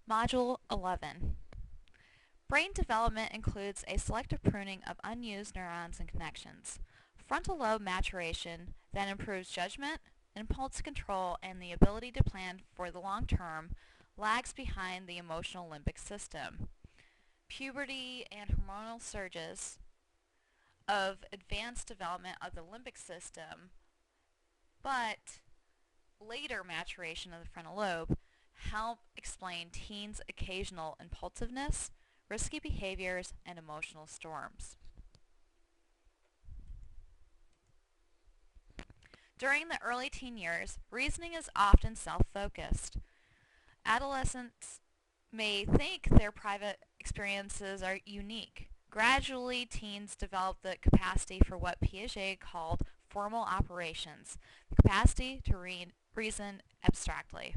Module 11. Brain development includes a selective pruning of unused neurons and connections. Frontal lobe maturation then improves judgment, impulse control, and the ability to plan for the long term lags behind the emotional limbic system. Puberty and hormonal surges of advanced development of the limbic system, but later maturation of the frontal lobe help explain teens' occasional impulsiveness, risky behaviors, and emotional storms. During the early teen years, reasoning is often self-focused. Adolescents may think their private experiences are unique. Gradually, teens develop the capacity for what Piaget called formal operations, the capacity to reason abstractly.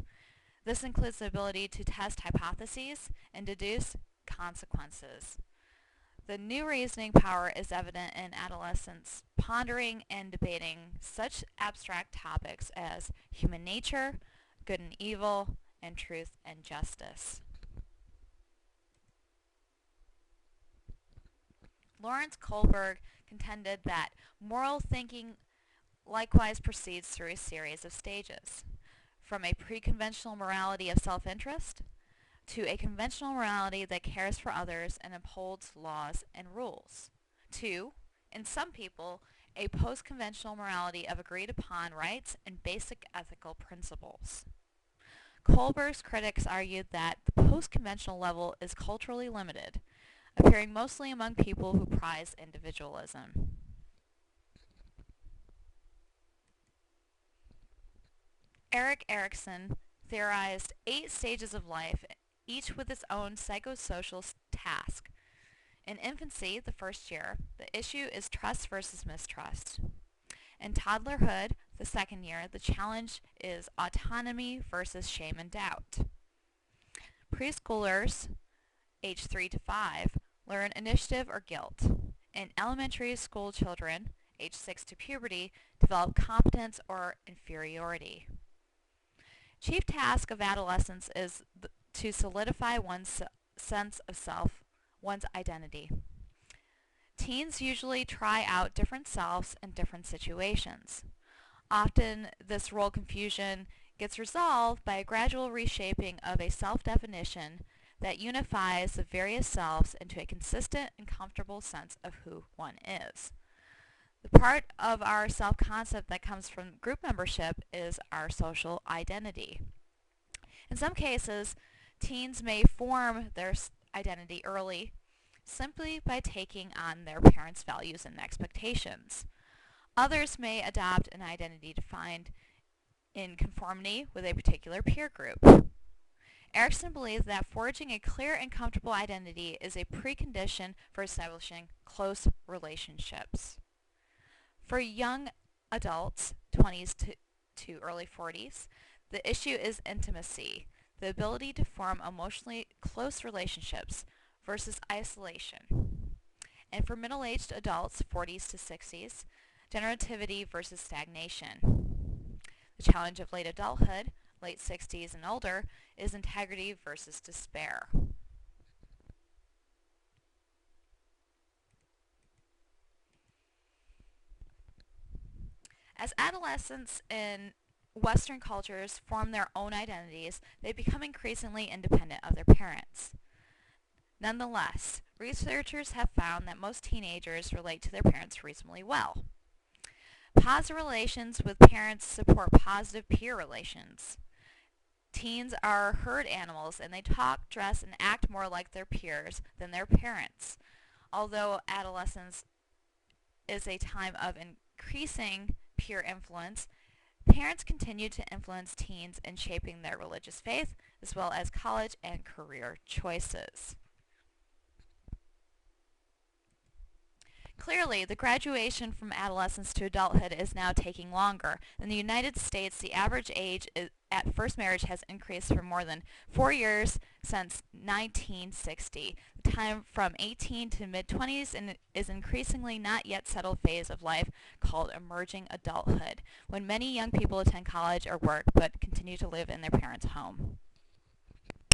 This includes the ability to test hypotheses and deduce consequences. The new reasoning power is evident in adolescents pondering and debating such abstract topics as human nature, good and evil, and truth and justice. Lawrence Kohlberg contended that moral thinking likewise proceeds through a series of stages, from a pre-conventional morality of self-interest to a conventional morality that cares for others and upholds laws and rules, to, in some people, a post-conventional morality of agreed-upon rights and basic ethical principles. Kohlberg's critics argued that the post-conventional level is culturally limited, appearing mostly among people who prize individualism. Erik Erikson theorized 8 stages of life, each with its own psychosocial task. In infancy, the first year, the issue is trust versus mistrust. In toddlerhood, the second year, the challenge is autonomy versus shame and doubt. Preschoolers, age 3 to 5, learn initiative or guilt. And elementary school children, age 6 to puberty, develop competence or inferiority. Chief task of adolescence is to solidify one's sense of self, one's identity. Teens usually try out different selves in different situations. Often this role confusion gets resolved by a gradual reshaping of a self-definition that unifies the various selves into a consistent and comfortable sense of who one is. The part of our self-concept that comes from group membership is our social identity. In some cases, teens may form their identity early simply by taking on their parents' values and expectations. Others may adopt an identity defined in conformity with a particular peer group. Erikson believes that forging a clear and comfortable identity is a precondition for establishing close relationships. For young adults, 20s to early 40s, the issue is intimacy, the ability to form emotionally close relationships versus isolation. And for middle-aged adults, 40s to 60s, generativity versus stagnation. The challenge of late adulthood, late 60s and older, is integrity versus despair. As adolescents in Western cultures form their own identities, they become increasingly independent of their parents. Nonetheless, researchers have found that most teenagers relate to their parents reasonably well. Positive relations with parents support positive peer relations. Teens are herd animals and they talk, dress, and act more like their peers than their parents. Although adolescence is a time of increasing peer influence, parents continue to influence teens in shaping their religious faith as well as college and career choices. Clearly, the graduation from adolescence to adulthood is now taking longer. In the United States, the average age at first marriage has increased for more than 4 years since 1960. The time from 18 to mid-20s is increasingly not yet settled phase of life called emerging adulthood, when many young people attend college or work but continue to live in their parents' home.